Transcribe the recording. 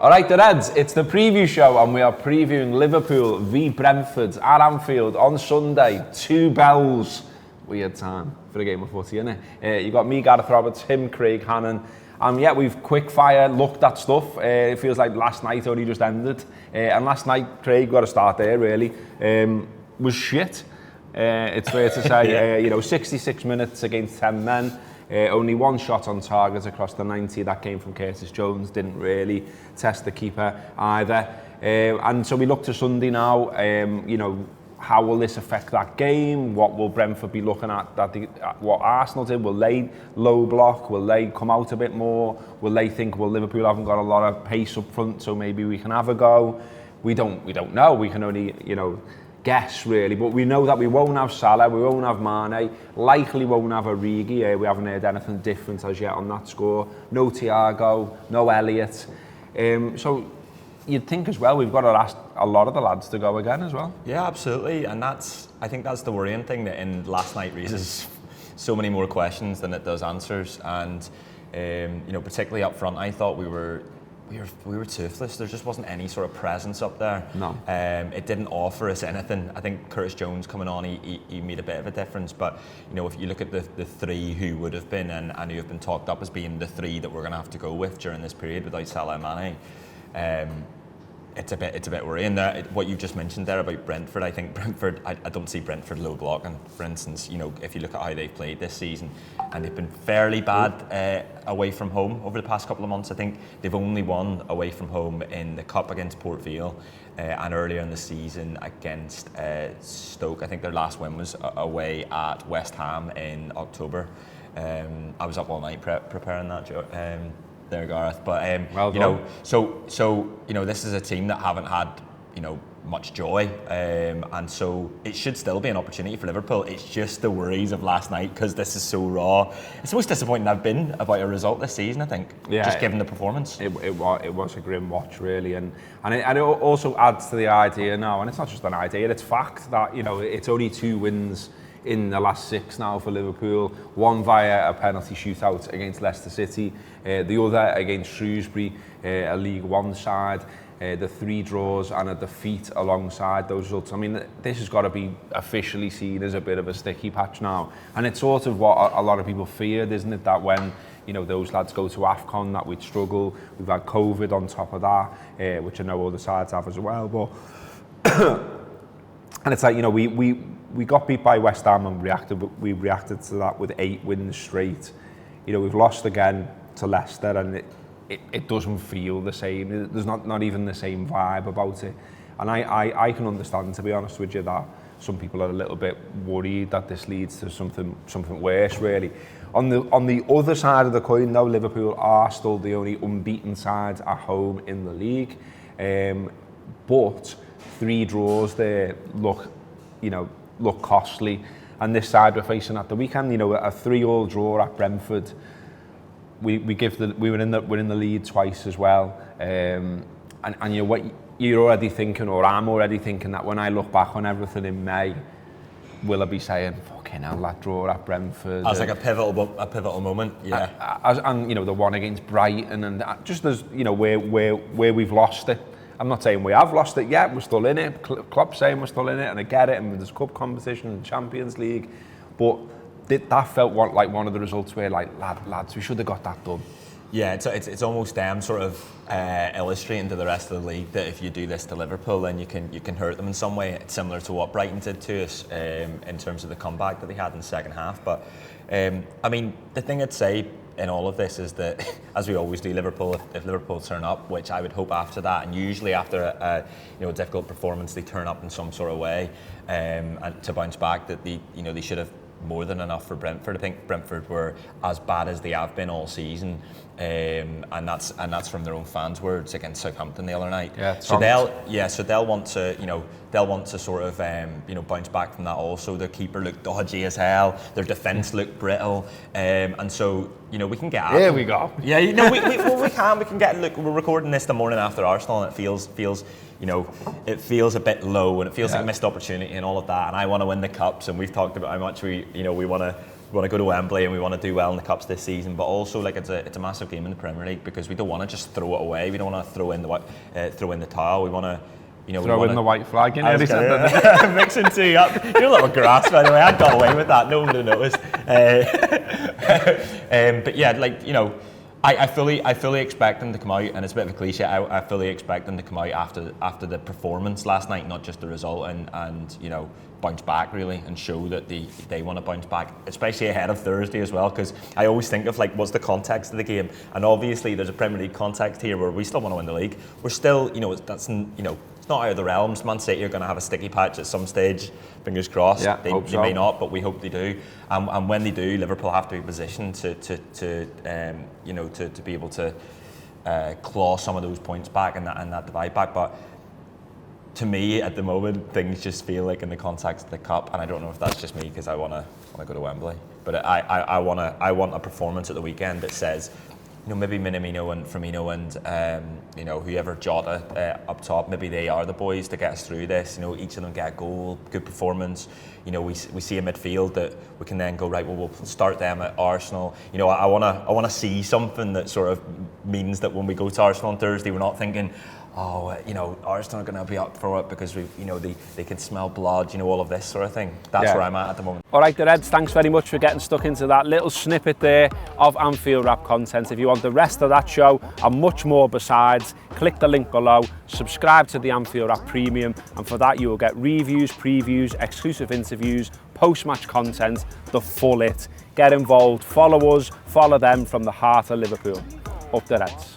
All right, the Reds, it's the preview show and we are previewing Liverpool v Brentford at Anfield on Sunday. 2 bells. Weird time for a game of footy, innit? You got me, Gareth Roberts, him, Craig Hannan. Yeah, we've quick fire looked at stuff. It feels like last night only just ended. And last night, Craig, got to start there really, was shit. It's fair to say, 66 minutes against 10 men. Only 1 shot on target across the 90. That came from Curtis Jones. Didn't really test the keeper either. And so we look to Sunday now. How will this affect that game? What will Brentford be looking at? What Arsenal did? Will they low block? Will they come out a bit more? Will they think, well, Liverpool haven't got a lot of pace up front, so maybe we can have a go? We don't know. We can only, guess really, but we know that we won't have Salah, we won't have Mane, likely won't have Origi. We haven't heard anything different as yet on that score. No Thiago, no Elliott. So you'd think as well we've got to ask a lot of the lads to go again as well. Yeah, absolutely, and I think that's the worrying thing, that in last night raises so many more questions than it does answers, and particularly up front, I thought we were toothless. There just wasn't any sort of presence up there. No. It didn't offer us anything. I think Curtis Jones coming on, he made a bit of a difference. But if you look at the 3 who would have been and who have been talked up as being the 3 that we're going to have to go with during this period without Salah and Mane, it's a bit worrying. What you just mentioned there about Brentford, I think Brentford, I don't see Brentford low blocking. For instance, if you look at how they've played this season, and they've been fairly bad away from home over the past couple of months. I think they've only won away from home in the Cup against Port Vale, and earlier in the season against Stoke. I think their last win was away at West Ham in October. I was up all night preparing that joke. There, Gareth, but so this is a team that haven't had much joy, and so it should still be an opportunity for Liverpool. It's just the worries of last night, because this is so raw. It's the most disappointing I've been about a result this season, I think. Yeah, just given the performance. It was a grim watch really, and it also adds to the idea now, and it's not just an idea, it's fact that it's only 2 wins in the last 6 now for Liverpool. 1 via a penalty shootout against Leicester City, the other against Shrewsbury, a League One side, the 3 draws and a defeat alongside those results. I mean, this has got to be officially seen as a bit of a sticky patch now, and it's sort of what a lot of people feared, isn't it, that when those lads go to AFCON that we'd struggle. We've had COVID on top of that, which I know other sides have as well, but and it's like, we got beat by West Ham and we reacted to that with 8 wins straight. We've lost again to Leicester, and it doesn't feel the same. There's not even the same vibe about it. And I can understand, to be honest with you, that some people are a little bit worried that this leads to something worse, really. On the other side of the coin, though, Liverpool are still the only unbeaten side at home in the league. But 3 draws there look costly, and this side we're facing at the weekend, a 3-3 draw at Brentford. We're in the lead twice as well, and what you're already thinking, or I'm already thinking, that when I look back on everything in May, will I be saying, fucking hell, that draw at Brentford as like a pivotal moment, yeah. And the one against Brighton, and just as where we've lost it. I'm not saying we have lost it yet, we're still in it. Klopp's saying we're still in it, and I get it, and there's cup competition and Champions League, but that felt like one of the results where, like, lads, we should have got that done. Yeah, it's almost them sort of illustrating to the rest of the league that if you do this to Liverpool, then you can hurt them in some way. It's similar to what Brighton did to us in terms of the comeback that they had in the second half. But I mean, the thing I'd say in all of this is that, as we always do, Liverpool, if Liverpool turn up, which I would hope after that, and usually after a difficult performance, they turn up in some sort of way, and to bounce back, that they should have more than enough for Brentford. I think Brentford were as bad as they have been all season, and that's from their own fans' words against Southampton the other night. Yeah, so they'll want to sort of bounce back from that. Also, their keeper looked dodgy as hell. Their defence looked brittle, and so we can get at Here we go. Yeah, we can get. Look, we're recording this the morning after Arsenal, and it feels a bit low, and it feels like a missed opportunity and all of that. And I want to win the cups, and we've talked about how much we want to we want to go to Wembley and we want to do well in the Cups this season, but also like it's a massive game in the Premier League because we don't want to just throw it away. We don't want to throw in the towel. We want to, throw in the white flag in there. Mixing two up. You're a little grass, by the way. I got away with that. No one would have noticed. But yeah, like, I fully expect them to come out, and it's a bit of a cliche. I fully expect them to come out after the performance last night, not just the result, and bounce back really and show that they want to bounce back, especially ahead of Thursday as well. Because I always think of like, what's the context of the game? And obviously there's a Premier League context here where we still want to win the league. We're still, it's not out of the realms. Man City are going to have a sticky patch at some stage. Fingers crossed. Yeah, they may not, but we hope they do. And when they do, Liverpool have to be positioned to be able to claw some of those points back and that divide back. But to me, at the moment, things just feel like in the context of the Cup, and I don't know if that's just me because I want to go to Wembley. But I want a performance at the weekend that says, maybe Minamino and Firmino and whoever Jota up top, maybe they are the boys to get us through this. Each of them get a goal, good performance. We see a midfield that we can then go, right, well, we'll start them at Arsenal. I want to see something that sort of means that when we go to Arsenal on Thursday, we're not thinking, Arsenal are going to be up for it because they can smell blood, all of this sort of thing. That's where I'm at the moment. All right, the Reds, thanks very much for getting stuck into that little snippet there of Anfield Wrap content. If you want the rest of that show and much more besides, click the link below, subscribe to the Anfield Wrap Premium, and for that you will get reviews, previews, exclusive interviews, post-match content, the full it. Get involved, follow us, follow them from the heart of Liverpool. Up the Reds.